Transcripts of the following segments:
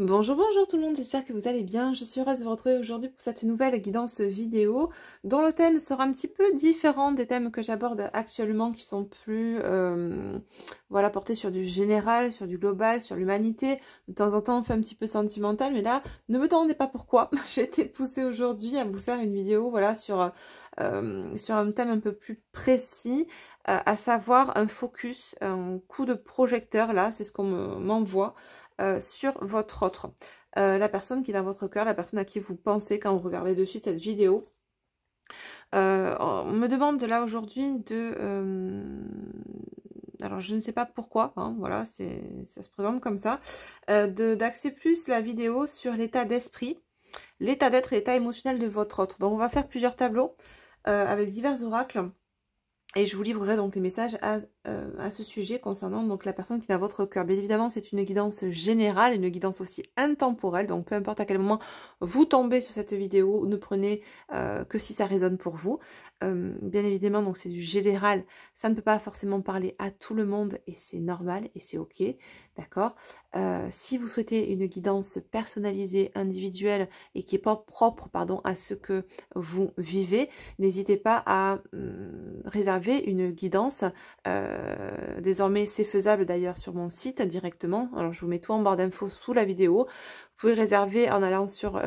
Bonjour, bonjour tout le monde, j'espère que vous allez bien. Je suis heureuse de vous retrouver aujourd'hui pour cette nouvelle guidance vidéo dont le thème sera un petit peu différent des thèmes que j'aborde actuellement qui sont plus voilà, portés sur du général, sur du global, sur l'humanité. De temps en temps on fait un petit peu sentimental, mais là, ne me demandez pas pourquoi. J'ai été poussée aujourd'hui à vous faire une vidéo voilà, sur un thème un peu plus précis, à savoir un focus, un coup de projecteur, là, c'est ce qu'on m'envoie. Sur votre autre. La personne qui est dans votre cœur, la personne à qui vous pensez quand vous regardez de suite cette vidéo. On me demande là aujourd'hui de... alors je ne sais pas pourquoi, hein, voilà, ça se présente comme ça, d'axer plus la vidéo sur l'état d'esprit, l'état d'être et l'état émotionnel de votre autre. Donc on va faire plusieurs tableaux avec divers oracles. Et je vous livrerai donc les messages à ce sujet concernant donc la personne qui est dans votre cœur. Bien évidemment, c'est une guidance générale, une guidance aussi intemporelle. Donc peu importe à quel moment vous tombez sur cette vidéo, ne prenez que si ça résonne pour vous. Bien évidemment, donc c'est du général. Ça ne peut pas forcément parler à tout le monde et c'est normal et c'est ok. D'accord. Si vous souhaitez une guidance personnalisée, individuelle et qui est pas propre, pardon, à ce que vous vivez, n'hésitez pas à réserver une guidance. Désormais, c'est faisable d'ailleurs sur mon site directement. Alors, je vous mets tout en barre d'infos sous la vidéo. Vous pouvez réserver en allant sur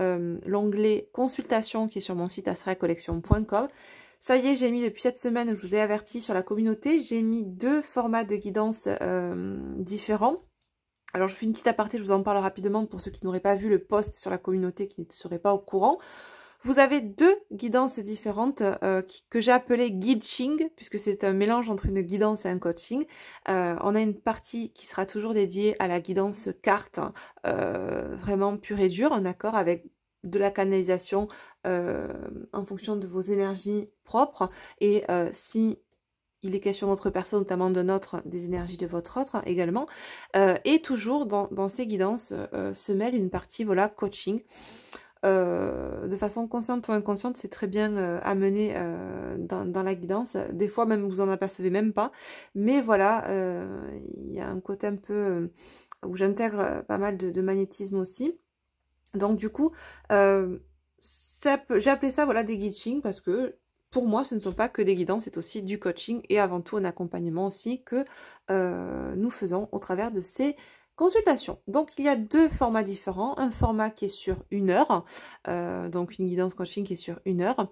l'onglet consultation qui est sur mon site astralcollection.com. Ça y est, j'ai mis depuis cette semaine, je vous ai averti sur la communauté, j'ai mis 2 formats de guidance différents. Alors je fais une petite aparté, je vous en parle rapidement pour ceux qui n'auraient pas vu le post sur la communauté, qui ne seraient pas au courant. Vous avez 2 guidances différentes que j'ai appelées guiding, puisque c'est un mélange entre une guidance et un coaching. On a une partie qui sera toujours dédiée à la guidance carte, vraiment pure et dure, d'accord, avec de la canalisation en fonction de vos énergies propres. Et si il est question d'autres personnes, notamment de des énergies de votre autre également. Et toujours dans ces guidances se mêle une partie voilà, coaching. De façon consciente ou inconsciente, c'est très bien amené dans la guidance. Des fois même vous en apercevez même pas. Mais voilà, il y a un côté un peu où j'intègre pas mal de magnétisme aussi. Donc du coup, j'ai appelé ça voilà, des guidings parce que pour moi, ce ne sont pas que des guidances, c'est aussi du coaching et avant tout un accompagnement aussi que nous faisons au travers de ces consultations. Donc, il y a 2 formats différents. Un format qui est sur 1 heure, donc une guidance coaching qui est sur 1 heure,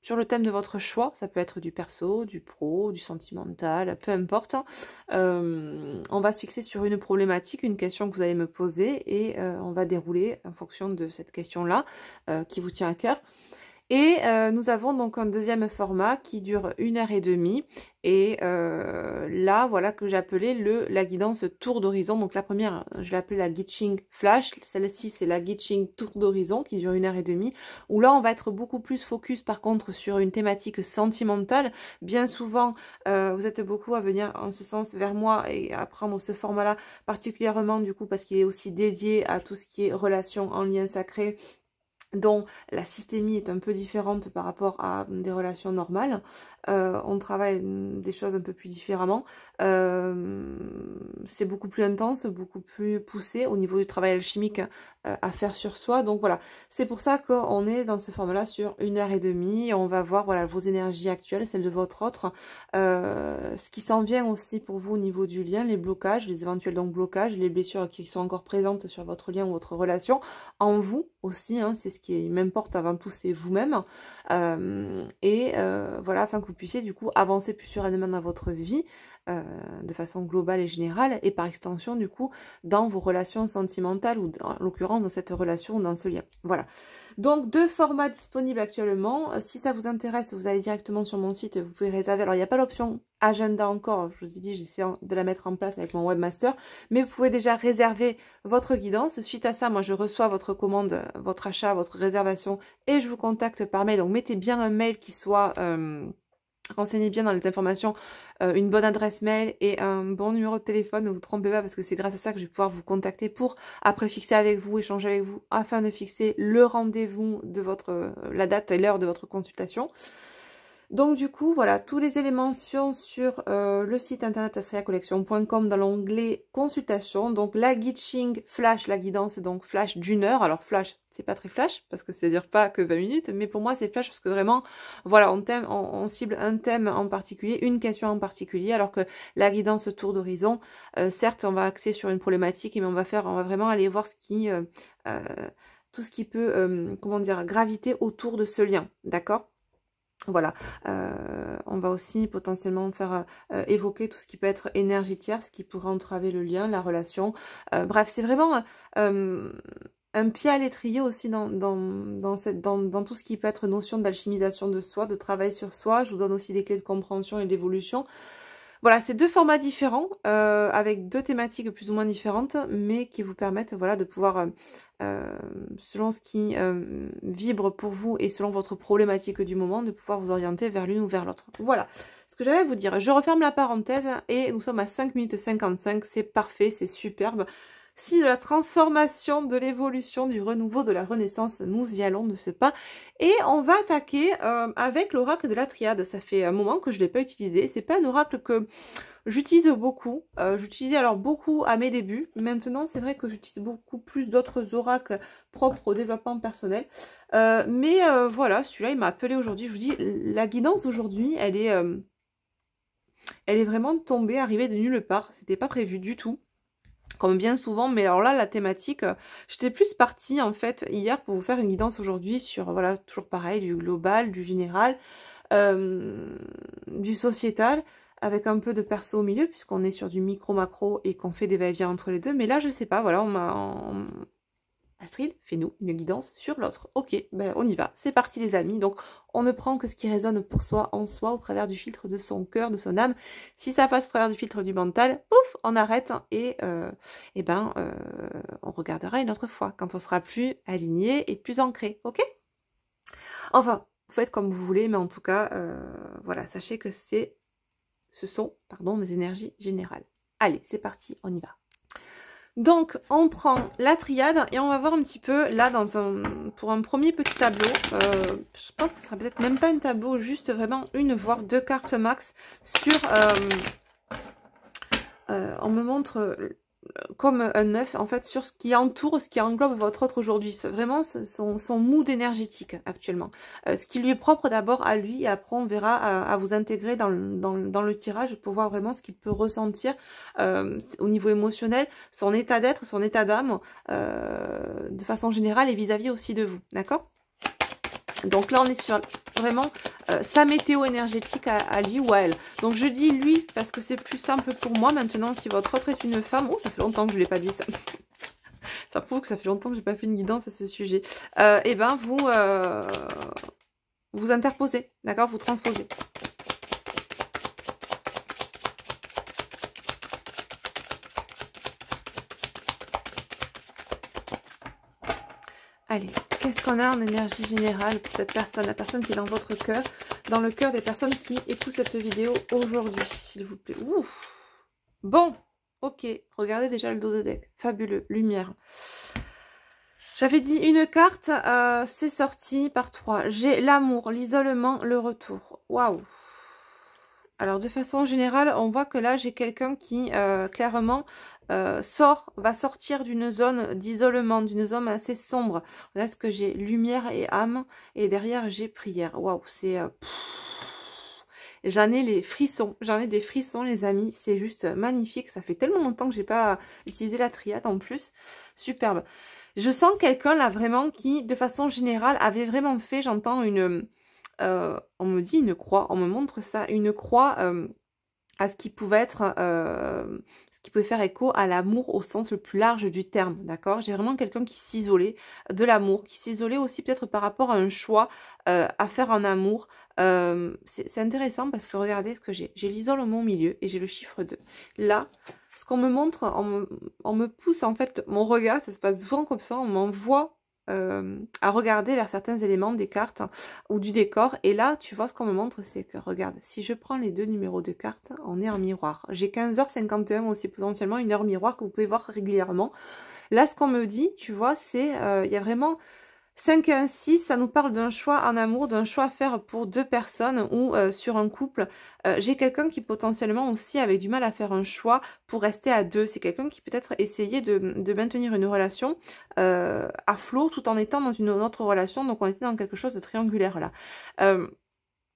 sur le thème de votre choix. Ça peut être du perso, du pro, du sentimental, peu importe. On va se fixer sur une problématique, une question que vous allez me poser et on va dérouler en fonction de cette question-là qui vous tient à cœur. Et nous avons donc un deuxième format qui dure 1h30 et là voilà que j'ai appelé la guidance tour d'horizon. Donc la première je l'ai appelée la guiding flash, celle-ci c'est la guiding tour d'horizon qui dure 1h30 où là on va être beaucoup plus focus par contre sur une thématique sentimentale. Bien souvent vous êtes beaucoup à venir en ce sens vers moi et à prendre ce format là particulièrement du coup parce qu'il est aussi dédié à tout ce qui est relations en lien sacré, dont la systémie est un peu différente par rapport à des relations normales. On travaille des choses un peu plus différemment. C'est beaucoup plus intense, beaucoup plus poussé au niveau du travail alchimique à faire sur soi. Donc voilà, c'est pour ça qu'on est dans ce format-là sur 1h30. On va voir voilà, vos énergies actuelles, celles de votre autre. Ce qui s'en vient aussi pour vous au niveau du lien, les blocages, les éventuels donc blocages, les blessures qui sont encore présentes sur votre lien ou votre relation, en vous aussi, hein, c'est ce qui m'importe avant tout, c'est vous-même. Voilà, afin que vous puissiez du coup avancer plus sereinement dans votre vie, de façon globale et générale, et par extension du coup dans vos relations sentimentales, ou en l'occurrence dans cette relation ou dans ce lien. Voilà. Donc 2 formats disponibles actuellement. Si ça vous intéresse, vous allez directement sur mon site, vous pouvez réserver. Alors il n'y a pas l'option agenda encore, je vous ai dit, j'essaie de la mettre en place avec mon webmaster, mais vous pouvez déjà réserver votre guidance. Suite à ça, moi je reçois votre commande, votre achat, votre réservation et je vous contacte par mail. Donc mettez bien un mail qui soit renseignez bien dans les informations, une bonne adresse mail et un bon numéro de téléphone. Ne vous trompez pas parce que c'est grâce à ça que je vais pouvoir vous contacter pour après fixer avec vous, échanger avec vous afin de fixer le rendez-vous de la date et l'heure de votre consultation. Donc du coup, voilà, tous les éléments sont sur le site internet astriacollection.com dans l'onglet consultation. Donc la guiding flash, la guidance donc flash d'1 heure. Alors flash, c'est pas très flash parce que c'est dire pas que 20 minutes, mais pour moi c'est flash parce que vraiment, voilà, on cible un thème en particulier, une question en particulier, alors que la guidance tour d'horizon, certes on va axer sur une problématique, mais on va vraiment aller voir ce qui, tout ce qui peut, comment dire, graviter autour de ce lien, d'accord? Voilà, on va aussi potentiellement faire évoquer tout ce qui peut être énergie tierce, qui pourrait entraver le lien, la relation. Bref, c'est vraiment un pied à l'étrier aussi dans tout ce qui peut être notion d'alchimisation de soi, de travail sur soi. Je vous donne aussi des clés de compréhension et d'évolution. Voilà, c'est 2 formats différents, avec 2 thématiques plus ou moins différentes, mais qui vous permettent, voilà, de pouvoir, selon ce qui vibre pour vous et selon votre problématique du moment, de pouvoir vous orienter vers l'une ou vers l'autre. Voilà ce que j'avais à vous dire. Je referme la parenthèse et nous sommes à 5 minutes 55, c'est parfait, c'est superbe. Si de la transformation, de l'évolution, du renouveau, de la renaissance, nous y allons de ce pas. Et on va attaquer avec l'oracle de la triade. Ça fait un moment que je ne l'ai pas utilisé. C'est pas un oracle que j'utilise beaucoup. J'utilisais alors beaucoup à mes débuts. Maintenant, c'est vrai que j'utilise beaucoup plus d'autres oracles propres au développement personnel. Mais voilà, celui-là, il m'a appelé aujourd'hui. Je vous dis, la guidance aujourd'hui, elle est vraiment tombée, arrivée de nulle part. C'était pas prévu du tout. Comme bien souvent, mais alors là, la thématique, j'étais plus partie en fait hier pour vous faire une guidance aujourd'hui sur, voilà, toujours pareil, du global, du général, du sociétal, avec un peu de perso au milieu, puisqu'on est sur du micro-macro et qu'on fait des va-et-vient entre les deux. Mais là, je sais pas, voilà, Astrid, fais-nous une guidance sur l'autre. Ok, ben on y va, c'est parti les amis. Donc on ne prend que ce qui résonne pour soi, en soi, au travers du filtre de son cœur, de son âme. Si ça passe au travers du filtre du mental, pouf, on arrête et on regardera une autre fois, quand on sera plus aligné et plus ancré, ok? Enfin, vous faites comme vous voulez, mais en tout cas, voilà, sachez que ce sont des énergies générales. Allez, c'est parti, on y va. Donc, on prend la triade et on va voir un petit peu, là, pour un premier petit tableau, je pense que ce sera peut-être même pas un tableau, juste vraiment une, voire 2 cartes max sur, on me montre comme un œuf, en fait, sur ce qui entoure, ce qui englobe votre autre aujourd'hui. C'est vraiment son mood énergétique actuellement. Ce qui lui est propre d'abord à lui, et après on verra à vous intégrer dans le tirage pour voir vraiment ce qu'il peut ressentir au niveau émotionnel, son état d'être, son état d'âme, de façon générale et vis-à-vis aussi de vous. D'accord ? Donc là, on est sur vraiment sa météo énergétique à lui ou à elle. Donc je dis lui parce que c'est plus simple pour moi. Maintenant, si votre autre est une femme... Oh, ça fait longtemps que je ne l'ai pas dit ça. Ça prouve que ça fait longtemps que je n'ai pas fait une guidance à ce sujet. Et ben, vous interposez, d'accord? Vous transposez. Allez, qu'est-ce qu'on a en énergie générale pour cette personne, la personne qui est dans votre cœur, dans le cœur des personnes qui écoutent cette vidéo aujourd'hui, s'il vous plaît. Ouf. Bon, ok, regardez déjà le dos de deck, fabuleux, lumière. J'avais dit une carte, c'est sorti par 3. J'ai l'amour, l'isolement, le retour. Waouh. Alors de façon générale, on voit que là j'ai quelqu'un qui clairement va sortir d'une zone d'isolement, d'une zone assez sombre. Là ce que j'ai lumière et âme et derrière j'ai prière. Waouh, c'est j'en ai les frissons, j'en ai des frissons les amis, c'est juste magnifique. Ça fait tellement longtemps que j'ai pas utilisé la triade en plus, superbe. Je sens quelqu'un là vraiment qui de façon générale avait vraiment fait, j'entends une on me dit une croix, on me montre ça, une croix à ce qui pouvait être, ce qui pouvait faire écho à l'amour au sens le plus large du terme, d'accord? J'ai vraiment quelqu'un qui s'isolait de l'amour, qui s'isolait aussi peut-être par rapport à un choix à faire en amour. C'est intéressant parce que regardez ce que j'ai. J'ai l'isolement au milieu et j'ai le chiffre 2. Là, ce qu'on me montre, on me pousse en fait, mon regard, ça se passe souvent comme ça, on m'envoie à regarder vers certains éléments des cartes ou du décor, et là tu vois ce qu'on me montre, c'est que regarde, si je prends les 2 numéros de cartes, on est en miroir. J'ai 15h51 aussi, potentiellement une heure miroir que vous pouvez voir régulièrement. Là ce qu'on me dit, tu vois, c'est il y a vraiment 5 et un 6, ça nous parle d'un choix en amour, d'un choix à faire pour deux personnes ou sur un couple. J'ai quelqu'un qui potentiellement aussi avait du mal à faire un choix pour rester à deux. C'est quelqu'un qui peut-être essayait de maintenir une relation à flot tout en étant dans une autre relation. Donc on était dans quelque chose de triangulaire là.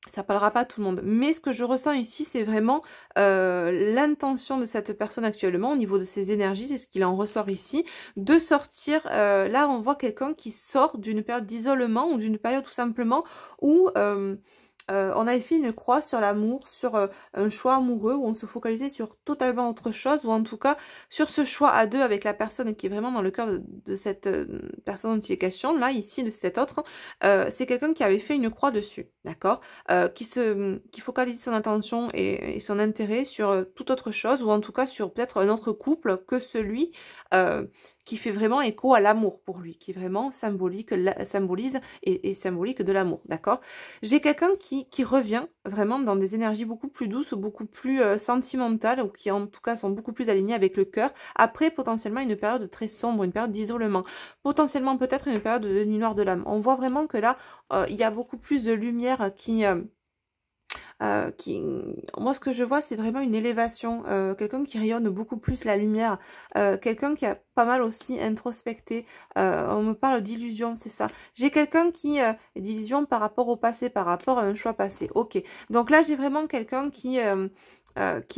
Ça parlera pas à tout le monde. Mais ce que je ressens ici, c'est vraiment l'intention de cette personne actuellement au niveau de ses énergies, c'est ce qu'il en ressort ici, de sortir. Là, on voit quelqu'un qui sort d'une période d'isolement ou d'une période tout simplement où on avait fait une croix sur l'amour, sur un choix amoureux, où on se focalisait sur totalement autre chose, ou en tout cas sur ce choix à deux avec la personne qui est vraiment dans le cœur de cette personne dont il est question, là, ici, de cet autre. C'est quelqu'un qui avait fait une croix dessus, d'accord, qui focalise son attention et son intérêt sur toute autre chose, ou en tout cas sur peut-être un autre couple que celui qui fait vraiment écho à l'amour pour lui, qui vraiment symbolise et symbolique de l'amour, d'accord. J'ai quelqu'un qui revient vraiment dans des énergies beaucoup plus douces, beaucoup plus sentimentales, ou qui en tout cas sont beaucoup plus alignées avec le cœur, après potentiellement une période très sombre, une période d'isolement, potentiellement peut-être une période de nuit noire de l'âme. On voit vraiment que là, il y a beaucoup plus de lumière moi ce que je vois c'est vraiment une élévation, quelqu'un qui rayonne beaucoup plus la lumière, quelqu'un qui a pas mal aussi introspecté, on me parle d'illusion, c'est ça, j'ai quelqu'un qui d'illusion par rapport au passé, par rapport à un choix passé, ok, donc là j'ai vraiment quelqu'un qui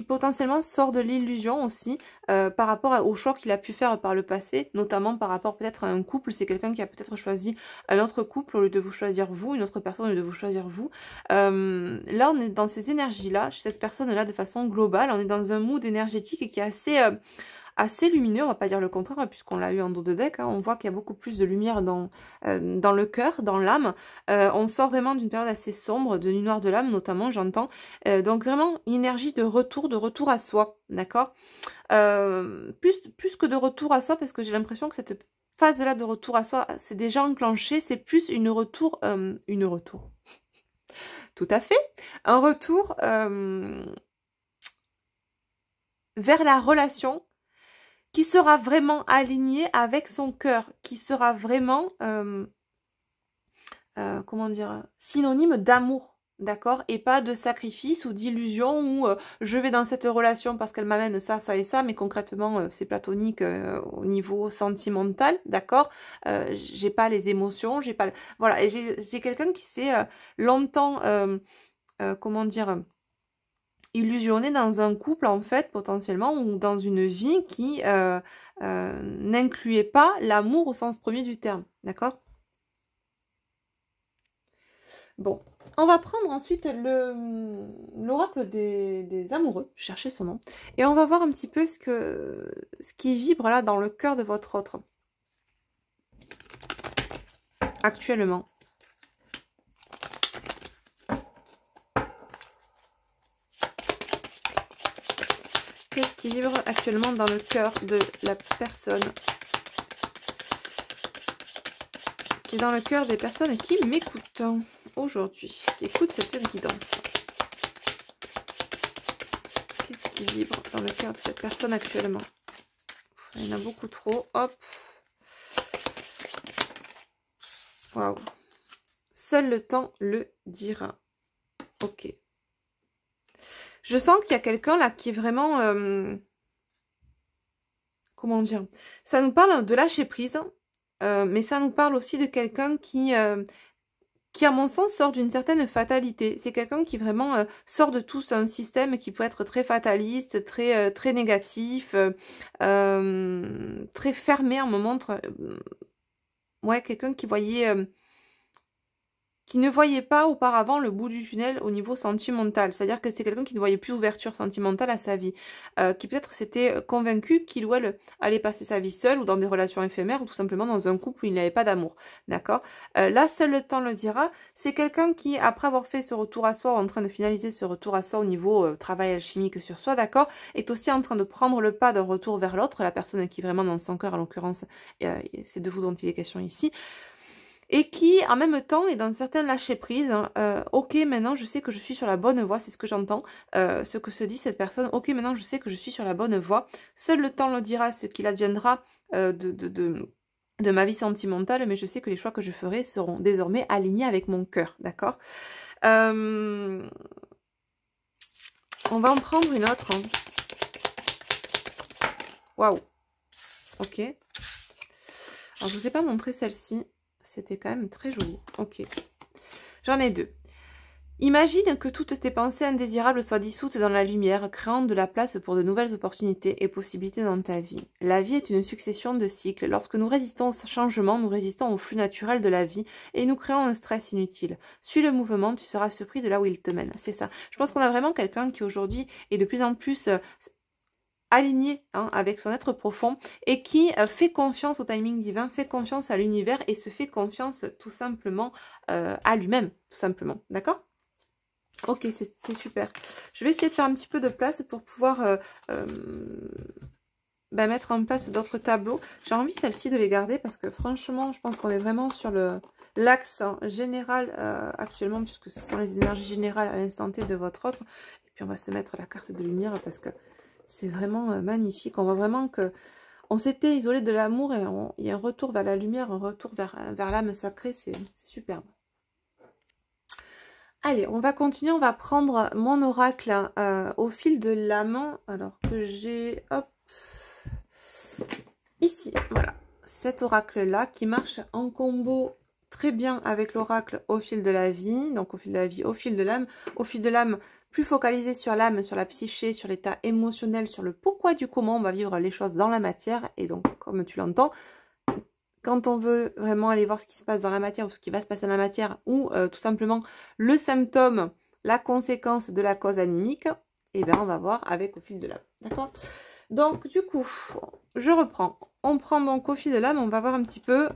potentiellement sort de l'illusion aussi, par rapport au choix qu'il a pu faire par le passé, notamment par rapport peut-être à un couple, c'est quelqu'un qui a peut-être choisi un autre couple au lieu de vous choisir vous, une autre personne au lieu de vous choisir vous. Là on est dans ces énergies-là, chez cette personne-là de façon globale, on est dans un mood énergétique qui est assez lumineux, on va pas dire le contraire, hein, puisqu'on l'a eu en dos de deck, hein, on voit qu'il y a beaucoup plus de lumière dans le cœur, dans l'âme, on sort vraiment d'une période assez sombre, de nuit noire de l'âme notamment, j'entends, donc vraiment une énergie de retour à soi, d'accord, plus que de retour à soi, parce que j'ai l'impression que cette phase-là de retour à soi, c'est déjà enclenché, c'est plus une retour, tout à fait, un retour vers la relation qui sera vraiment aligné avec son cœur, qui sera vraiment, comment dire, synonyme d'amour, d'accord, et pas de sacrifice ou d'illusion où je vais dans cette relation parce qu'elle m'amène ça, ça et ça, mais concrètement c'est platonique au niveau sentimental, d'accord, j'ai pas les émotions, j'ai pas, voilà, et j'ai quelqu'un qui s'est longtemps, comment dire, illusionné dans un couple en fait potentiellement ou dans une vie qui n'incluait pas l'amour au sens premier du terme, d'accord. Bon, on va prendre ensuite l'oracle des amoureux, je cherchais son nom, et on va voir un petit peu ce qui vibre là dans le cœur de votre autre actuellement. Qu'est-ce qui vibre actuellement dans le cœur de la personne qui est dans le cœur des personnes qui m'écoutent aujourd'hui, qui écoutent cette guidance? Qu'est-ce qui vibre dans le cœur de cette personne actuellement? Il y en a beaucoup trop. Hop. Waouh. Seul le temps le dira. Ok. Je sens qu'il y a quelqu'un là qui est vraiment... comment dire? Ça nous parle de lâcher prise, mais ça nous parle aussi de quelqu'un qui, à mon sens, sort d'une certaine fatalité. C'est quelqu'un qui vraiment sort de tout un système qui peut être très fataliste, très négatif, très fermé à un moment. Ouais, quelqu'un qui voyait... qui ne voyait pas auparavant le bout du tunnel au niveau sentimental. C'est-à-dire que c'est quelqu'un qui ne voyait plus d'ouverture sentimentale à sa vie. Qui peut-être s'était convaincu qu'il ou elle allait passer sa vie seule ou dans des relations éphémères ou tout simplement dans un couple où il n'avait pas d'amour. D'accord, là, seul le temps le dira. C'est quelqu'un qui, après avoir fait ce retour à soi, ou en train de finaliser ce retour à soi au niveau travail alchimique sur soi, d'accord, est aussi en train de prendre le pas d'un retour vers l'autre, la personne qui est vraiment dans son cœur, en l'occurrence, c'est de vous dont il est question ici. Et qui, en même temps, est dans un certain lâcher-prise. Ok, maintenant, je sais que je suis sur la bonne voie, c'est ce que j'entends, ce que se dit cette personne. Ok, maintenant, je sais que je suis sur la bonne voie. Seul le temps le dira, ce qu'il adviendra de ma vie sentimentale, mais je sais que les choix que je ferai seront désormais alignés avec mon cœur, d'accord? On va en prendre une autre. Hein. Waouh! Ok. Alors, je ne vous ai pas montré celle-ci. C'était quand même très joli. Ok. J'en ai deux. Imagine que toutes tes pensées indésirables soient dissoutes dans la lumière, créant de la place pour de nouvelles opportunités et possibilités dans ta vie. La vie est une succession de cycles. Lorsque nous résistons au changement, nous résistons au flux naturel de la vie et nous créons un stress inutile. Suis le mouvement, tu seras surpris de là où il te mène. C'est ça. Je pense qu'on a vraiment quelqu'un qui aujourd'hui est de plus en plus aligné avec son être profond et qui fait confiance au timing divin, fait confiance à l'univers et se fait confiance tout simplement à lui-même, tout simplement. D'accord ? Ok, c'est super. Je vais essayer de faire un petit peu de place pour pouvoir mettre en place d'autres tableaux. J'ai envie celle-ci de les garder parce que franchement, je pense qu'on est vraiment sur l'axe général actuellement, puisque ce sont les énergies générales à l'instant T de votre autre. Et puis on va se mettre la carte de lumière parce que c'est vraiment magnifique. On voit vraiment que on s'était isolé de l'amour et il y a un retour vers la lumière, un retour vers l'âme sacrée. C'est superbe. Allez, on va continuer, on va prendre mon oracle au fil de la main, alors que j'ai, hop, ici, voilà, cet oracle-là qui marche en combo très bien avec l'oracle au fil de la vie, donc au fil de la vie, au fil de l'âme, plus focalisé sur l'âme, sur la psyché, sur l'état émotionnel, sur le pourquoi du comment on va vivre les choses dans la matière, et donc, comme tu l'entends, quand on veut vraiment aller voir ce qui se passe dans la matière ou ce qui va se passer dans la matière ou tout simplement le symptôme, la conséquence de la cause animique, et bien on va voir avec au fil de l'âme. D'accord? Donc du coup, je reprends. On prend donc au fil de l'âme, on va voir un petit peu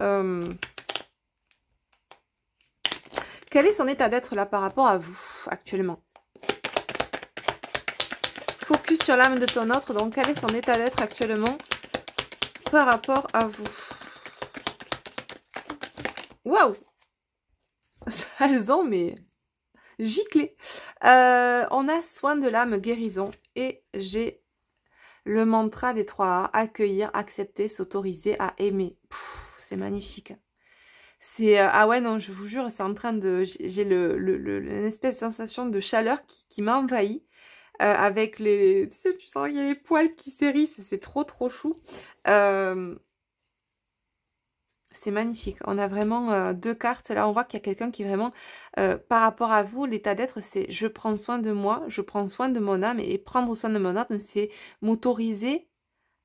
quel est son état d'être là par rapport à vous actuellement. Focus sur l'âme de ton autre, donc quel est son état d'être actuellement par rapport à vous. Waouh! Elles ont, mais giclé. On a soin de l'âme, guérison. Et j'ai le mantra des 3A, accueillir, accepter, s'autoriser à aimer. C'est magnifique. C'est ah ouais, non, je vous jure, c'est en train de... J'ai une espèce de sensation de chaleur qui m'a envahi. Avec les... Tu sais, tu sens qu'il y a les poils qui s'hérissent. C'est trop chou. C'est magnifique. On a vraiment deux cartes. Là, on voit qu'il y a quelqu'un qui vraiment, par rapport à vous, l'état d'être, c'est je prends soin de moi, je prends soin de mon âme. Et prendre soin de mon âme, c'est m'autoriser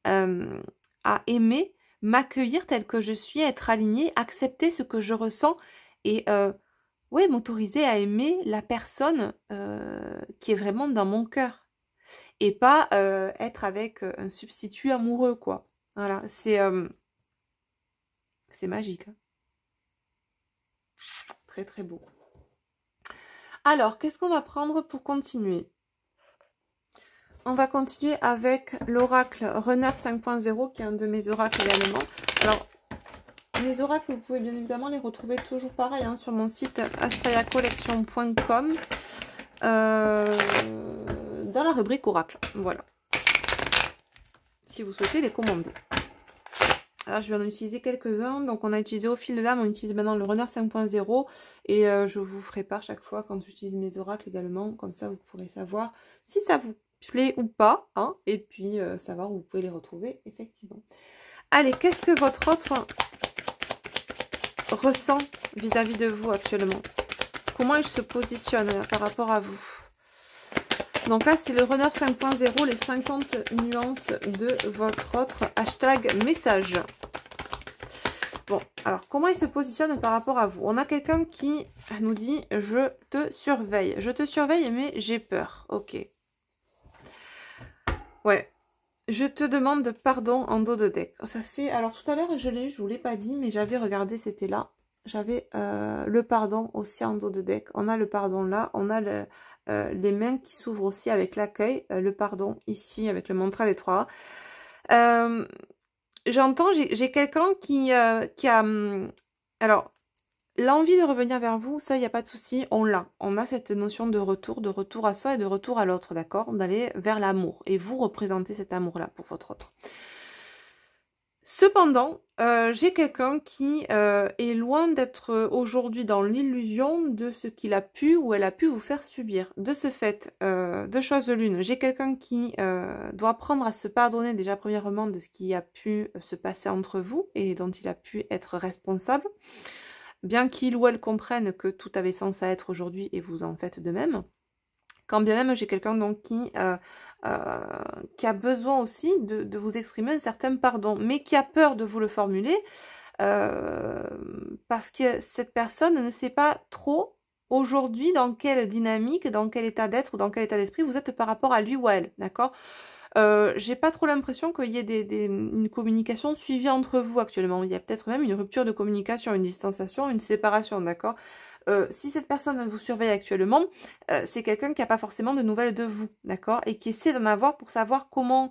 à aimer, m'accueillir tel que je suis, être alignée, accepter ce que je ressens. Et ouais, m'autoriser à aimer la personne qui est vraiment dans mon cœur. Et pas être avec un substitut amoureux, quoi. Voilà, c'est magique. Très beau. Alors, qu'est-ce qu'on va prendre pour continuer? On va continuer avec l'oracle Runner 5.0 qui est un de mes oracles également. Alors, mes oracles, vous pouvez bien évidemment les retrouver toujours pareil sur mon site astrayacollection.com dans la rubrique oracle. Voilà. Si vous souhaitez les commander. Alors, je vais en utiliser quelques-uns. Donc, on a utilisé au fil de l'âme. On utilise maintenant le Runner 5.0. Et je vous ferai part chaque fois quand j'utilise mes oracles également. Comme ça, vous pourrez savoir si ça vous plaît ou pas. Et puis, savoir où vous pouvez les retrouver, effectivement. Allez, qu'est-ce que votre autre ressent vis-à-vis de vous actuellement? Comment il se positionne par rapport à vous? Donc là, c'est le Runner 5.0, les 50 nuances de votre autre. Hashtag message. Bon, alors, comment il se positionne par rapport à vous? On a quelqu'un qui nous dit « Je te surveille. Je te surveille, mais j'ai peur. » Ok. Ouais. Je te demande pardon en dos de deck. Ça fait... Alors, tout à l'heure, je vous l'ai pas dit, mais j'avais regardé, c'était là. J'avais le pardon aussi en dos de deck. On a le pardon là. On a les mains qui s'ouvrent aussi avec l'accueil. Le pardon ici avec le mantra des 3A. J'entends, j'ai quelqu'un qui a... alors, l'envie de revenir vers vous, ça, il n'y a pas de souci. On l'a. On a cette notion de retour à soi et de retour à l'autre, d'accord? D'aller vers l'amour. Et vous représentez cet amour-là pour votre autre. Cependant, j'ai quelqu'un qui est loin d'être aujourd'hui dans l'illusion de ce qu'il a pu ou elle a pu vous faire subir. De ce fait, deux choses l'une, j'ai quelqu'un qui doit apprendre à se pardonner déjà premièrement de ce qui a pu se passer entre vous et dont il a pu être responsable, bien qu'il ou elle comprenne que tout avait sens à être aujourd'hui et vous en faites de même. Quand bien même j'ai quelqu'un donc qui a besoin aussi de vous exprimer un certain pardon, mais qui a peur de vous le formuler parce que cette personne ne sait pas trop aujourd'hui dans quelle dynamique, dans quel état d'être ou dans quel état d'esprit vous êtes par rapport à lui ou à elle, d'accord? J'ai pas trop l'impression qu'il y ait une communication suivie entre vous actuellement. Il y a peut-être même une rupture de communication, une distanciation, une séparation, d'accord? Si cette personne vous surveille actuellement, c'est quelqu'un qui n'a pas forcément de nouvelles de vous, d'accord? Et qui essaie d'en avoir pour savoir comment...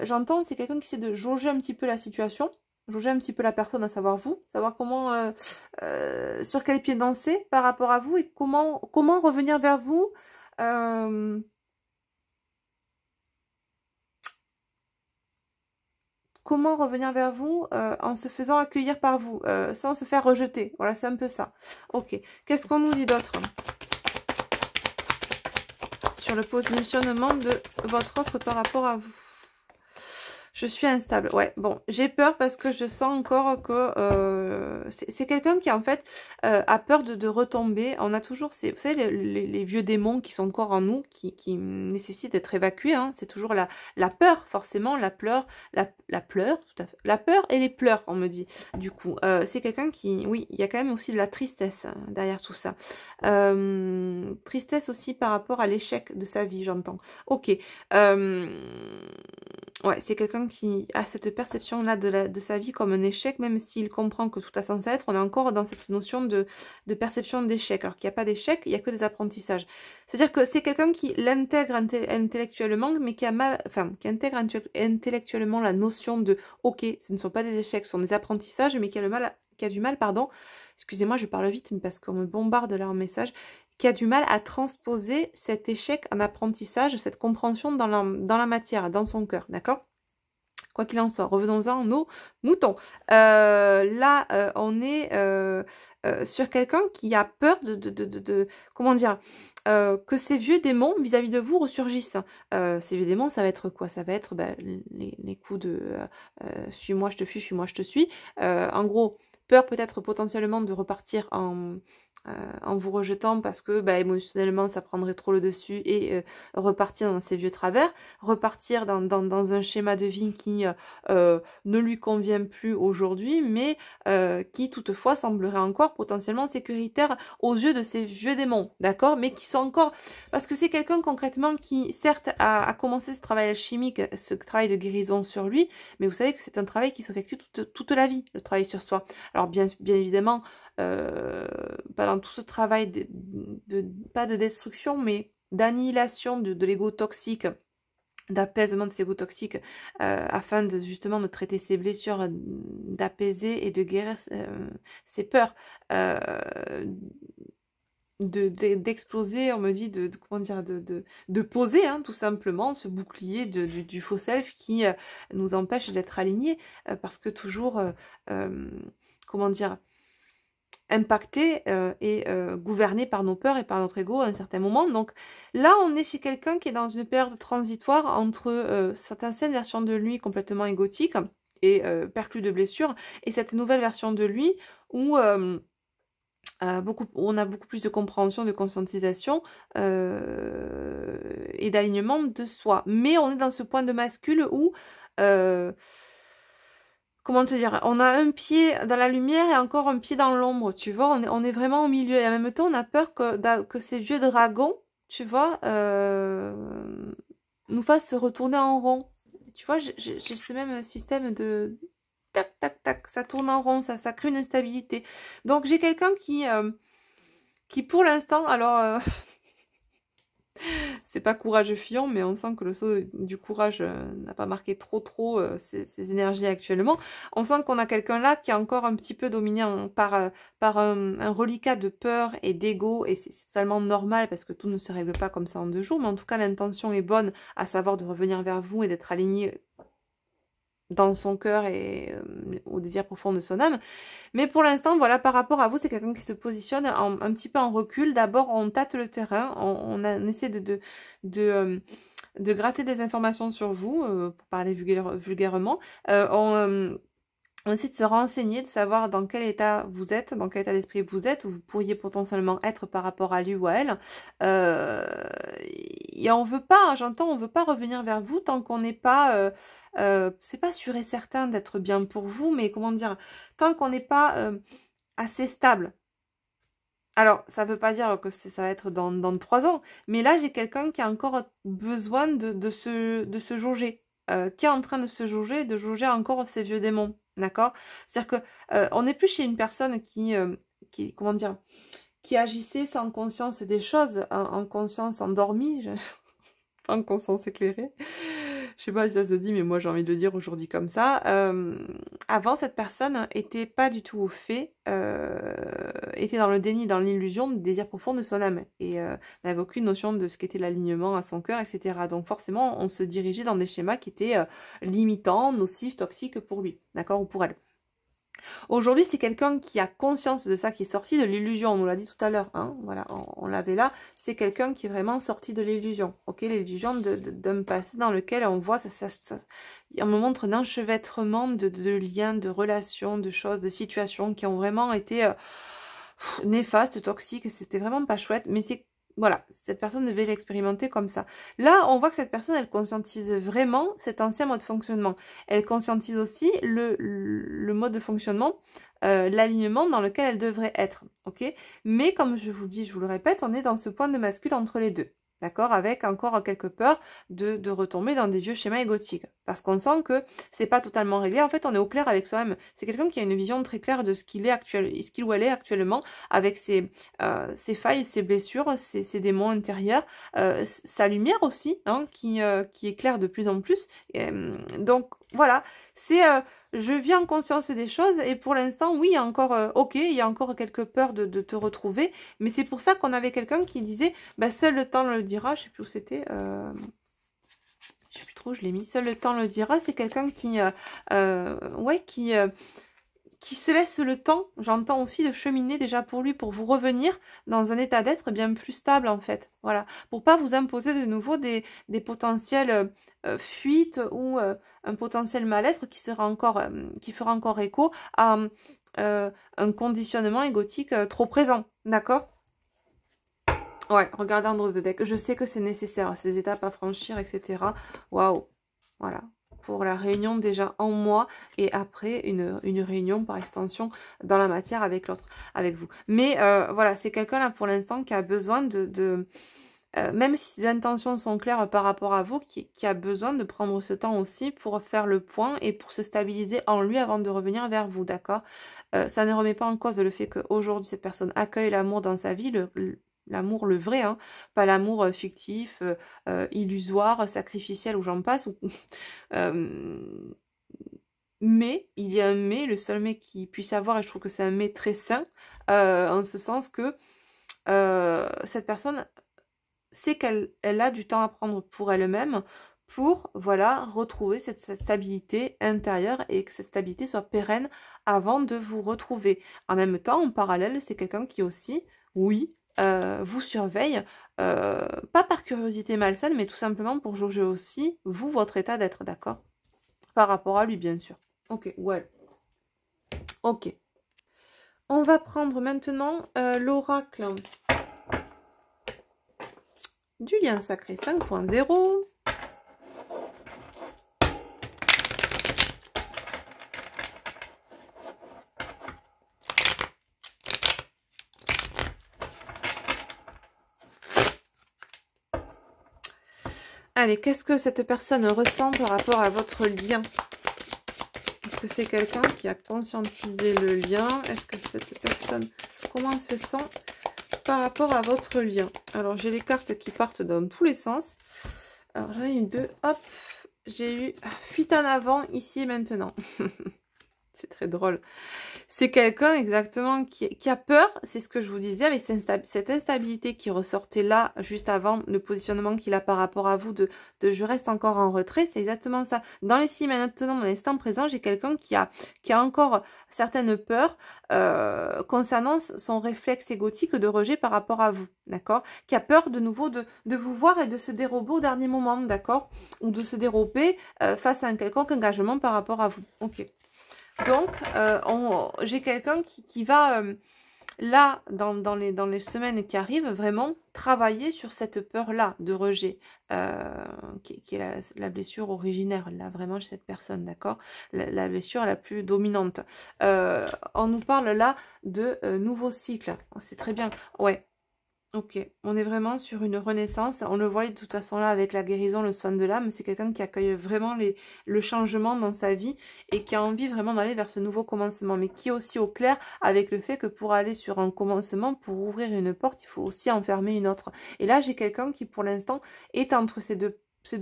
J'entends, c'est quelqu'un qui essaie de jauger un petit peu la situation, jauger un petit peu la personne, à savoir vous, savoir comment... sur quel pied danser par rapport à vous et comment revenir vers vous. Comment revenir vers vous en se faisant accueillir par vous, sans se faire rejeter. Voilà, c'est un peu ça. Ok, qu'est-ce qu'on nous dit d'autre sur le positionnement de votre offre par rapport à vous? Je suis instable. Ouais, bon, j'ai peur parce que je sens encore que c'est quelqu'un qui, en fait, a peur de retomber. On a toujours ces, vous savez, les vieux démons qui sont encore en nous, qui nécessitent d'être évacués. Hein. C'est toujours la peur, forcément, la pleure, la pleure, tout à fait. La peur et les pleurs, on me dit. Du coup, c'est quelqu'un qui, oui, il y a quand même aussi de la tristesse derrière tout ça. Tristesse aussi par rapport à l'échec de sa vie, j'entends. Ok. Ouais, c'est quelqu'un qui a cette perception-là de sa vie comme un échec, même s'il comprend que tout a censé être, on est encore dans cette notion de perception d'échec. Alors qu'il n'y a pas d'échec, il n'y a que des apprentissages. C'est-à-dire que c'est quelqu'un qui l'intègre intellectuellement, mais qui a mal, enfin, qui intègre intellectuellement la notion de ok, ce ne sont pas des échecs, ce sont des apprentissages, mais qui a du mal, pardon. Excusez-moi, je parle vite, mais parce qu'on me bombarde là en message, qui a du mal à transposer cet échec en apprentissage, cette compréhension dans la matière, dans son cœur, d'accord? Quoi qu'il en soit, revenons-en nos moutons. Là, on est sur quelqu'un qui a peur comment dire, que ces vieux démons vis-à-vis de vous ressurgissent. Ces vieux démons, ça va être quoi? Ça va être les coups de suis-moi, je te fuis, suis-moi, je te suis. En gros, peur peut-être potentiellement de repartir en vous rejetant parce que émotionnellement ça prendrait trop le dessus et repartir dans ces vieux travers, repartir dans un schéma de vie qui ne lui convient plus aujourd'hui, mais qui toutefois semblerait encore potentiellement sécuritaire aux yeux de ces vieux démons, d'accord? Mais qui sont encore... Parce que c'est quelqu'un concrètement qui, certes, a commencé ce travail alchimique, ce travail de guérison sur lui, mais vous savez que c'est un travail qui s'effectue toute la vie, le travail sur soi. Alors bien évidemment, dans tout ce travail pas de destruction, mais d'annihilation de l'ego toxique, d'apaisement de ces ego toxiques, afin de justement de traiter ses blessures, d'apaiser et de guérir ses peurs, d'exploser, on me dit, comment dire, de poser, hein, tout simplement, ce bouclier du faux self qui nous empêche d'être alignés, parce que toujours, comment dire, impacté et gouverné par nos peurs et par notre ego à un certain moment. Donc là, on est chez quelqu'un qui est dans une période transitoire entre cette ancienne version de lui complètement égotique et perclue de blessures, et cette nouvelle version de lui où on a beaucoup plus de compréhension, de conscientisation et d'alignement de soi. Mais on est dans ce point de bascule où... comment te dire, on a un pied dans la lumière et encore un pied dans l'ombre, tu vois, on est vraiment au milieu. Et en même temps, on a peur que ces vieux dragons, tu vois, nous fassent se retourner en rond. Tu vois, j'ai ce même système de tac, tac, tac, ça tourne en rond, ça crée une instabilité. Donc j'ai quelqu'un qui pour l'instant, alors... c'est pas courageux fiant, mais on sent que le saut du courage n'a pas marqué trop ses énergies actuellement. On sent qu'on a quelqu'un là qui est encore un petit peu dominé par un reliquat de peur et d'ego, et c'est totalement normal parce que tout ne se règle pas comme ça en 2 jours, mais en tout cas l'intention est bonne, à savoir de revenir vers vous et d'être aligné dans son cœur et au désir profond de son âme. Mais pour l'instant, voilà, par rapport à vous, c'est quelqu'un qui se positionne un petit peu en recul. D'abord, on tâte le terrain, on essaie de gratter des informations sur vous, pour parler vulgairement. On essaie de se renseigner, de savoir dans quel état vous êtes, dans quel état d'esprit vous êtes, où vous pourriez potentiellement être par rapport à lui ou à elle. Et on veut pas, j'entends, on veut pas revenir vers vous tant qu'on n'est pas, c'est pas sûr et certain d'être bien pour vous, mais comment dire, tant qu'on n'est pas assez stable. Alors, ça veut pas dire que ça va être dans 3 ans, mais là, j'ai quelqu'un qui a encore besoin de se jauger, qui est en train de se jauger, de jauger encore ses vieux démons, d'accord? C'est-à-dire que on n'est plus chez une personne comment dire, qui agissait sans conscience des choses, en conscience endormie, pas en conscience éclairée. Je sais pas si ça se dit, mais moi j'ai envie de le dire aujourd'hui comme ça. Avant, cette personne était pas du tout au fait, était dans le déni, dans l'illusion du désir profond de son âme. Et n'avait aucune notion de ce qu'était l'alignement à son cœur, etc. Donc forcément, on se dirigeait dans des schémas qui étaient limitants, nocifs, toxiques pour lui, d'accord, ou pour elle. Aujourd'hui, c'est quelqu'un qui a conscience de ça, qui est sorti de l'illusion. On nous l'a dit tout à l'heure, hein, voilà, on l'avait là. C'est quelqu'un qui est vraiment sorti de l'illusion, ok, l'illusion d'un passé dans lequel on voit, on me montre un enchevêtrement de liens, de relations, de choses, de situations qui ont vraiment été néfastes, toxiques. C'était vraiment pas chouette, mais c'est voilà, cette personne devait l'expérimenter comme ça. Là, on voit que cette personne, elle conscientise vraiment cet ancien mode de fonctionnement. Elle conscientise aussi le mode de fonctionnement, l'alignement dans lequel elle devrait être. Ok. Mais comme je vous dis, je vous le répète, on est dans ce point de bascule entre les deux. D'accord, avec encore quelques peurs de retomber dans des vieux schémas égotiques. Parce qu'on sent que c'est pas totalement réglé. En fait, on est au clair avec soi-même. C'est quelqu'un qui a une vision très claire de ce qu'il ou elle est actuellement, avec ses failles, ses blessures, ses démons intérieurs, sa lumière aussi, hein, qui éclaire de plus en plus. Donc voilà, c'est je vis en conscience des choses et pour l'instant, oui, il y a encore, ok, il y a encore quelques peurs de te retrouver, mais c'est pour ça qu'on avait quelqu'un qui disait, bah, seul le temps le dira, je sais plus où c'était, je sais plus trop, je l'ai mis, seul le temps le dira, c'est quelqu'un ouais, qui se laisse le temps, j'entends aussi, de cheminer déjà pour lui, pour vous revenir dans un état d'être bien plus stable en fait, voilà, pour pas vous imposer de nouveau des potentielles fuites ou un potentiel mal-être qui sera encore, qui fera encore écho à un conditionnement égotique trop présent, d'accord? Ouais, regardez Andros de deck, je sais que c'est nécessaire, ces étapes à franchir, etc. Waouh, voilà. Pour la réunion déjà en moi et après une réunion par extension dans la matière avec l'autre, avec vous. Mais voilà, c'est quelqu'un là pour l'instant qui a besoin même si ses intentions sont claires par rapport à vous, qui a besoin de prendre ce temps aussi pour faire le point et pour se stabiliser en lui avant de revenir vers vous, d'accord? Ça ne remet pas en cause le fait qu'aujourd'hui cette personne accueille l'amour dans sa vie, l'amour le vrai, hein, pas l'amour fictif, illusoire, sacrificiel ou j'en passe. Mais, il y a un mais, le seul mais qui puisse avoir, et je trouve que c'est un mais très sain, en ce sens que cette personne sait qu'elle a du temps à prendre pour elle-même, pour, voilà, retrouver cette stabilité intérieure et que cette stabilité soit pérenne avant de vous retrouver. En même temps, en parallèle, c'est quelqu'un qui aussi, oui, vous surveille, pas par curiosité malsaine, mais tout simplement pour jauger aussi, vous, votre état d'être, d'accord? Par rapport à lui, bien sûr. Ok, well. Ok. On va prendre maintenant l'oracle du lien sacré 5.0. Allez, qu'est-ce que cette personne ressent par rapport à votre lien? Est-ce que c'est quelqu'un qui a conscientisé le lien? Est-ce que cette personne, comment elle se sent par rapport à votre lien? Alors, j'ai les cartes qui partent dans tous les sens. Alors, j'en ai eu deux. Hop, j'ai eu fuite en avant, ici et maintenant. C'est très drôle. C'est quelqu'un exactement qui a peur, c'est ce que je vous disais, avec cette instabilité qui ressortait là, juste avant, le positionnement qu'il a par rapport à vous, de je reste encore en retrait, c'est exactement ça. Dans les signes maintenant, dans l'instant présent, j'ai quelqu'un qui a encore certaines peurs concernant son réflexe égotique de rejet par rapport à vous, d'accord? Qui a peur de nouveau de vous voir et de se dérober au dernier moment, d'accord? Ou de se dérober face à un quelconque engagement par rapport à vous, ok? Donc, j'ai quelqu'un qui va, là, dans les semaines qui arrivent, vraiment travailler sur cette peur-là de rejet, qui est la blessure originaire, là, vraiment, chez cette personne, d'accord? La blessure la plus dominante. On nous parle là de nouveau cycle. C'est très bien. Ouais. Ok, on est vraiment sur une renaissance. On le voit de toute façon là avec la guérison, le soin de l'âme. C'est quelqu'un qui accueille vraiment le changement dans sa vie et qui a envie vraiment d'aller vers ce nouveau commencement. Mais qui est aussi au clair avec le fait que pour aller sur un commencement, pour ouvrir une porte, il faut aussi enfermer une autre. Et là, j'ai quelqu'un qui pour l'instant est entre ces deux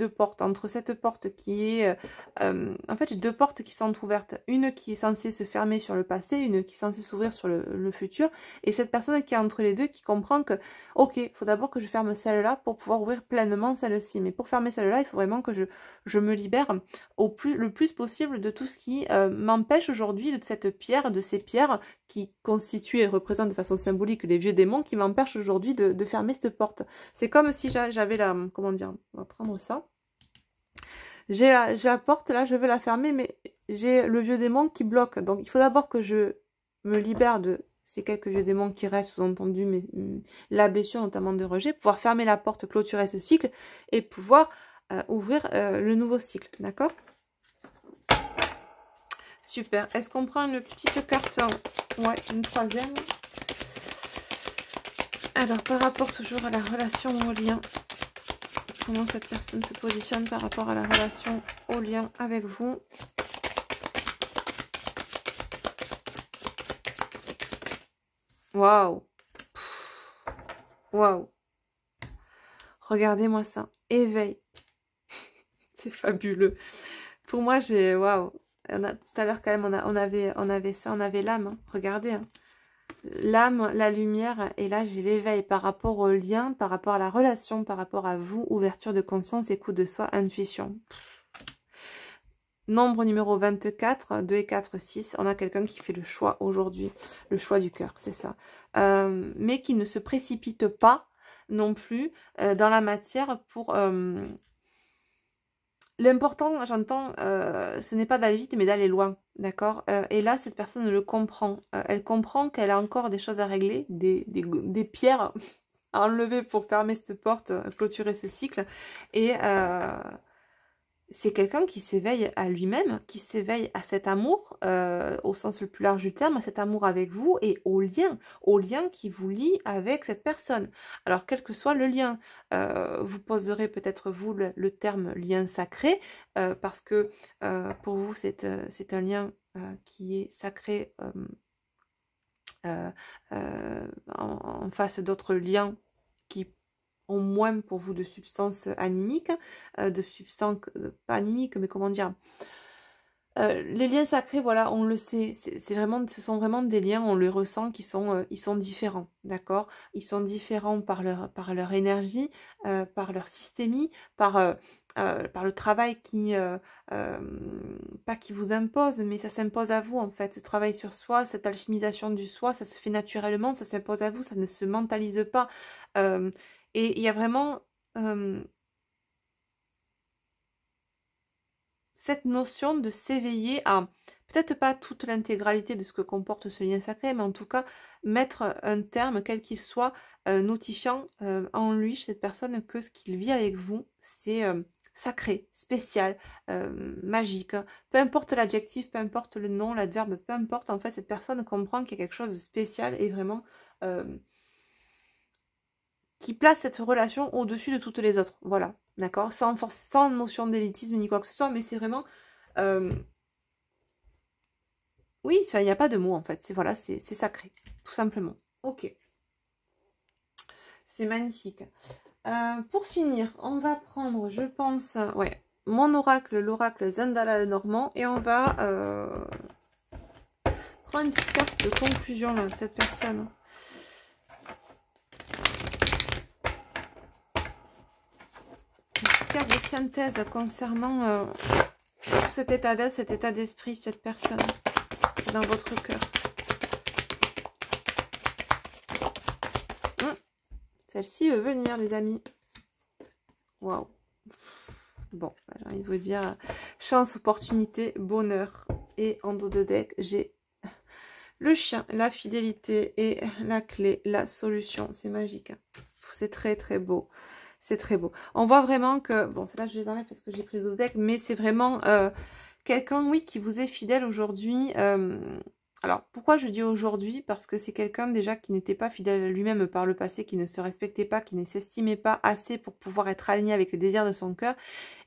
portes, entre cette porte qui est... en fait, j'ai deux portes qui sont ouvertes. Une qui est censée se fermer sur le passé, une qui est censée s'ouvrir sur le futur. Et cette personne qui est entre les deux, qui comprend que, ok, il faut d'abord que je ferme celle-là pour pouvoir ouvrir pleinement celle-ci. Mais pour fermer celle-là, il faut vraiment que je me libère le plus possible de tout ce qui m'empêche aujourd'hui, de cette pierre, de ces pierres qui constituent et représentent de façon symbolique les vieux démons, qui m'empêchent aujourd'hui de fermer cette porte. C'est comme si j'avais la... Comment dire? On va prendre ça. J'ai la porte là, je veux la fermer, mais j'ai le vieux démon qui bloque. Donc il faut d'abord que je me libère de ces quelques vieux démons qui restent, sous-entendu, mais la blessure notamment de rejet, pouvoir fermer la porte, clôturer ce cycle et pouvoir ouvrir le nouveau cycle. D'accord? Super. Est-ce qu'on prend une petite carte? Ouais, une troisième. Alors, par rapport toujours à la relation au lien, comment cette personne se positionne par rapport à la relation au lien avec vous. Waouh! Waouh! Regardez-moi ça. Éveil. C'est fabuleux. Pour moi, j'ai... Waouh! Tout à l'heure, quand même, on avait ça, on avait l'âme. Hein. Regardez. Hein. L'âme, la lumière, et là j'ai l'éveil par rapport au lien, par rapport à la relation, par rapport à vous, ouverture de conscience, écoute de soi, intuition. Nombre numéro 24, 2 et 4, 6, on a quelqu'un qui fait le choix aujourd'hui, le choix du cœur, c'est ça. Mais qui ne se précipite pas non plus dans la matière pour... L'important, j'entends, ce n'est pas d'aller vite, mais d'aller loin, d'accord? Et là, cette personne le comprend. Elle comprend qu'elle a encore des choses à régler, des pierres à enlever pour fermer cette porte, clôturer ce cycle. Et c'est quelqu'un qui s'éveille à lui-même, qui s'éveille à cet amour, au sens le plus large du terme, à cet amour avec vous et au lien qui vous lie avec cette personne. Alors, quel que soit le lien, vous poserez peut-être vous le terme lien sacré, parce que pour vous, c'est un lien qui est sacré en face d'autres liens qui ont moins pour vous de substances animiques, de substances, pas animiques, mais comment dire, les liens sacrés, voilà, on le sait, ce sont vraiment des liens, on les ressent, ils sont différents, d'accord? Ils sont différents par leur énergie, par leur systémie, par le travail qui, pas qui vous impose, mais ça s'impose à vous en fait, ce travail sur soi, cette alchimisation du soi, ça se fait naturellement, ça s'impose à vous, ça ne se mentalise pas. Et il y a vraiment cette notion de s'éveiller à, peut-être pas toute l'intégralité de ce que comporte ce lien sacré, mais en tout cas mettre un terme, quel qu'il soit, notifiant en lui, chez cette personne, que ce qu'il vit avec vous, c'est sacré, spécial, magique. Peu importe l'adjectif, peu importe le nom, l'adverbe, peu importe, en fait, cette personne comprend qu'il y a quelque chose de spécial et vraiment... qui place cette relation au-dessus de toutes les autres, voilà, d'accord, sans notion d'élitisme ni quoi que ce soit, mais c'est vraiment, oui, il n'y a pas de mots en fait, voilà, c'est sacré, tout simplement, ok, c'est magnifique. Pour finir, on va prendre, je pense, ouais, mon oracle, l'oracle Zendala le Normand, et on va Prends une petite carte de conclusion là, de cette personne. Une petite carte de synthèse concernant cet état d'être, cet état d'esprit, cette personne dans votre cœur. Celle-ci veut venir, les amis. Waouh. Bon, j'ai envie de vous dire chance, opportunité, bonheur. Et en dos de deck, j'ai le chien, la fidélité et la clé, la solution. C'est magique. C'est très très beau. C'est très beau. On voit vraiment que, bon, c'est là je les enlève parce que j'ai pris le deck, mais c'est vraiment quelqu'un, oui, qui vous est fidèle aujourd'hui. Alors, pourquoi je dis aujourd'hui? Parce que c'est quelqu'un déjà qui n'était pas fidèle à lui-même par le passé, qui ne se respectait pas, qui ne s'estimait pas assez pour pouvoir être aligné avec les désirs de son cœur.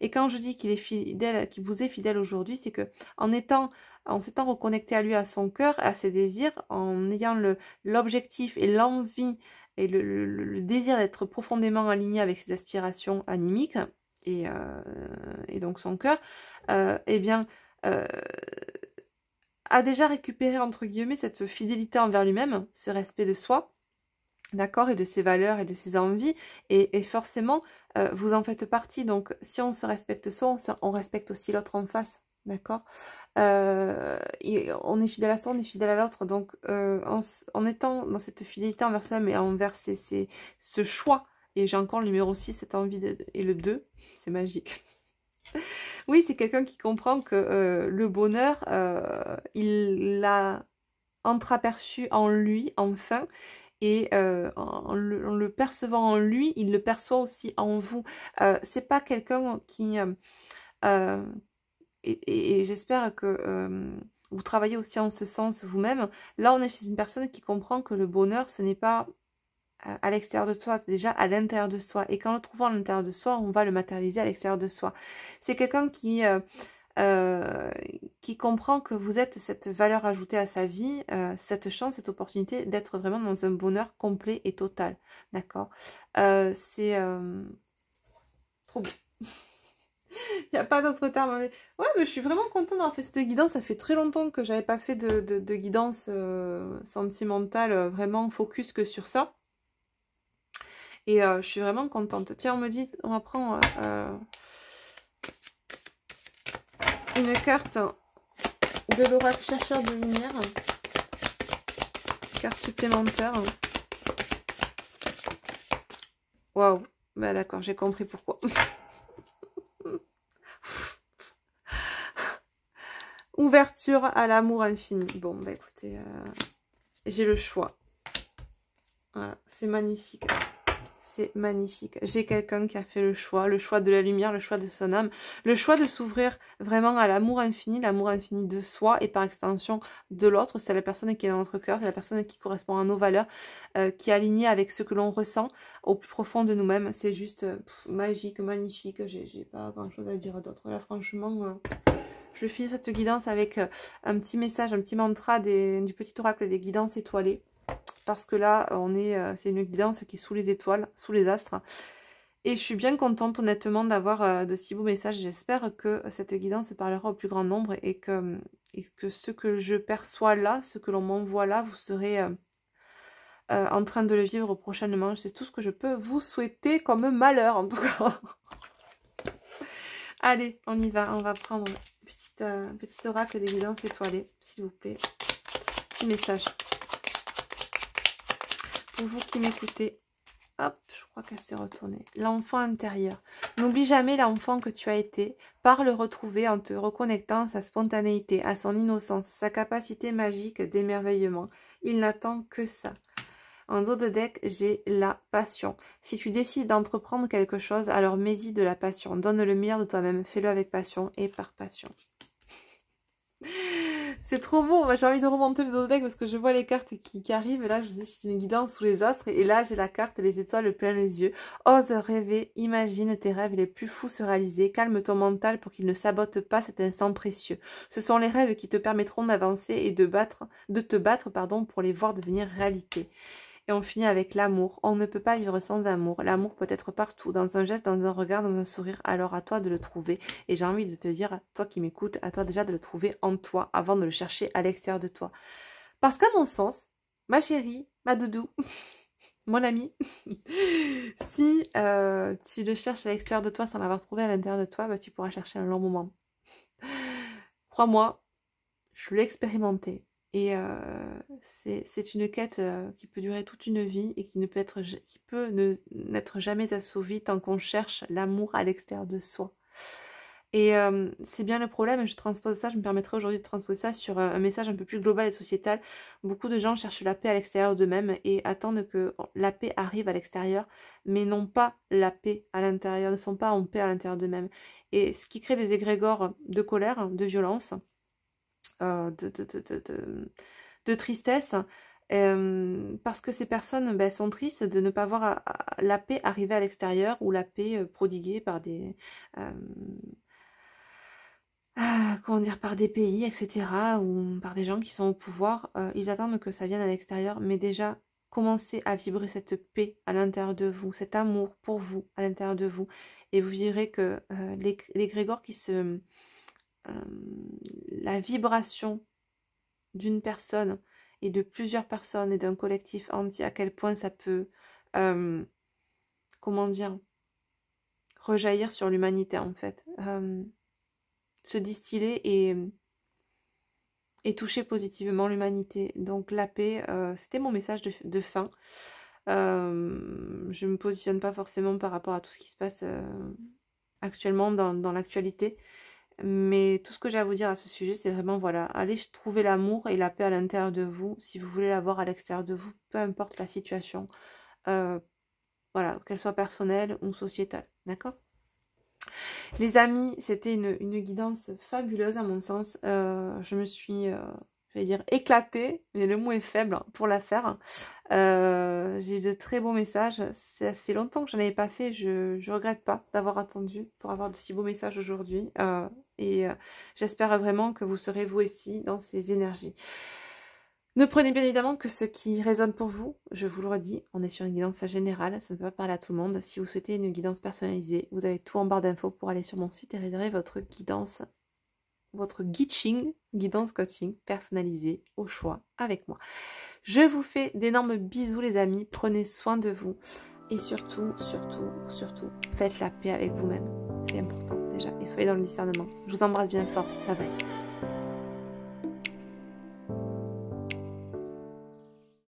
Et quand je dis qu'il est fidèle, qu'il vous est fidèle aujourd'hui, c'est que en s'étant reconnecté à lui, à son cœur, à ses désirs, en ayant l'objectif et l'envie et le désir d'être profondément aligné avec ses aspirations animiques et donc son cœur, eh bien, a déjà récupéré, entre guillemets, cette fidélité envers lui-même, ce respect de soi, d'accord, et de ses valeurs et de ses envies, et forcément, vous en faites partie. Donc, si on se respecte soi, on respecte aussi l'autre en face, d'accord, et on est fidèle à soi, on est fidèle à l'autre. Donc, en étant dans cette fidélité envers soi, mais envers ce choix, et j'ai encore le numéro 6, cette envie, et le 2, c'est magique. Oui, c'est quelqu'un qui comprend que le bonheur, il l'a entreaperçu en lui, enfin, et en le percevant en lui, il le perçoit aussi en vous. C'est pas quelqu'un qui... et j'espère que vous travaillez aussi en ce sens vous-même. Là, on est chez une personne qui comprend que le bonheur, ce n'est pas à l'extérieur de soi, c'est déjà à l'intérieur de soi. Et quand le trouvons à l'intérieur de soi, on va le matérialiser à l'extérieur de soi. C'est quelqu'un qui comprend que vous êtes cette valeur ajoutée à sa vie, cette chance, cette opportunité d'être vraiment dans un bonheur complet et total. D'accord, c'est trop beau. Il n'y a pas d'autre terme. Ouais, mais je suis vraiment contente d'avoir fait cette guidance. Ça fait très longtemps que j'avais pas fait de guidance sentimentale, vraiment focus que sur ça. Et je suis vraiment contente. Tiens, on me dit, on va prendre une carte de l'oracle chercheur de lumière. Carte supplémentaire. Waouh. Bah d'accord, j'ai compris pourquoi. Ouverture à l'amour infini. Bon, bah écoutez, j'ai le choix. Voilà, c'est magnifique. C'est magnifique. J'ai quelqu'un qui a fait le choix de la lumière, le choix de son âme, le choix de s'ouvrir vraiment à l'amour infini de soi et par extension de l'autre. C'est la personne qui est dans notre cœur, c'est la personne qui correspond à nos valeurs, qui est alignée avec ce que l'on ressent au plus profond de nous-mêmes. C'est juste magique, magnifique. J'ai pas grand-chose à dire d'autre. Là, franchement, je finis cette guidance avec un petit message, un petit mantra du petit oracle des guidances étoilées. Parce que là, c'est une guidance qui est sous les étoiles, sous les astres. Et je suis bien contente, honnêtement, d'avoir de si beaux messages. J'espère que cette guidance parlera au plus grand nombre et que ce que je perçois là, ce que l'on m'envoie là, vous serez en train de le vivre prochainement. C'est tout ce que je peux vous souhaiter comme malheur, en tout cas. Allez, on y va. On va prendre un petit oracle des guidances étoilées, s'il vous plaît. Petit message. Pour vous qui m'écoutez, hop, je crois qu'elle s'est retournée. L'enfant intérieur. N'oublie jamais l'enfant que tu as été, par le retrouver en te reconnectant à sa spontanéité, à son innocence, sa capacité magique d'émerveillement. Il n'attend que ça. En dos de deck, j'ai la passion. Si tu décides d'entreprendre quelque chose, alors mets-y de la passion. Donne le meilleur de toi-même. Fais-le avec passion et par passion. C'est trop beau, j'ai envie de remonter le dos de deck parce que je vois les cartes qui arrivent. Et là, je dis c'est une guidance sous les astres. Et là, j'ai la carte les étoiles plein les yeux. Ose rêver, imagine tes rêves les plus fous se réaliser. Calme ton mental pour qu'il ne sabote pas cet instant précieux. Ce sont les rêves qui te permettront d'avancer et de te battre pour les voir devenir réalité. Et on finit avec l'amour. On ne peut pas vivre sans amour. L'amour peut être partout, dans un geste, dans un regard, dans un sourire. Alors à toi de le trouver. Et j'ai envie de te dire, toi qui m'écoutes, à toi déjà de le trouver en toi, avant de le chercher à l'extérieur de toi. Parce qu'à mon sens, ma chérie, ma doudou, mon ami, si tu le cherches à l'extérieur de toi sans l'avoir trouvé à l'intérieur de toi, bah, tu pourras chercher un long moment. Crois-moi, je l'ai expérimenté. Et c'est une quête qui peut durer toute une vie et qui peut n'être jamais assouvie tant qu'on cherche l'amour à l'extérieur de soi. Et c'est bien le problème, je transpose ça, je me permettrai aujourd'hui de transposer ça sur un message un peu plus global et sociétal. Beaucoup de gens cherchent la paix à l'extérieur d'eux-mêmes et attendent que la paix arrive à l'extérieur, mais non pas la paix à l'intérieur, ne sont pas en paix à l'intérieur d'eux-mêmes. Et ce qui crée des égrégores de colère, de violence, de tristesse, parce que ces personnes sont tristes de ne pas voir la paix arriver à l'extérieur ou la paix prodiguée par des... comment dire, par des pays, etc., ou par des gens qui sont au pouvoir, ils attendent que ça vienne à l'extérieur, mais déjà, commencez à vibrer cette paix à l'intérieur de vous, cet amour pour vous à l'intérieur de vous, et vous verrez que l'égrégore qui se... la vibration d'une personne et de plusieurs personnes et d'un collectif entier, à quel point ça peut, comment dire, rejaillir sur l'humanité, en fait. Se distiller et toucher positivement l'humanité. Donc la paix, c'était mon message de fin. Je ne me positionne pas forcément par rapport à tout ce qui se passe actuellement dans l'actualité. Mais tout ce que j'ai à vous dire à ce sujet, c'est vraiment, voilà, allez trouver l'amour et la paix à l'intérieur de vous, si vous voulez l'avoir à l'extérieur de vous, peu importe la situation. Voilà, qu'elle soit personnelle ou sociétale, d'accord ? Les amis, c'était une guidance fabuleuse à mon sens. Je me suis, j'allais dire, éclatée, mais le mot est faible pour la faire. J'ai eu de très beaux messages. Ça fait longtemps que je n'en avais pas fait. Je regrette pas d'avoir attendu pour avoir de si beaux messages aujourd'hui. J'espère vraiment que vous serez vous aussi dans ces énergies. Ne prenez bien évidemment que ce qui résonne pour vous. Je vous le redis, on est sur une guidance générale, ça ne peut pas parler à tout le monde. Si vous souhaitez une guidance personnalisée, vous avez tout en barre d'infos pour aller sur mon site et réserver votre guidance, votre guiding, guidance coaching personnalisée au choix avec moi. Je vous fais d'énormes bisous les amis, prenez soin de vous et surtout, faites la paix avec vous-même. C'est important déjà et soyez dans le discernement. Je vous embrasse bien fort, bye bye.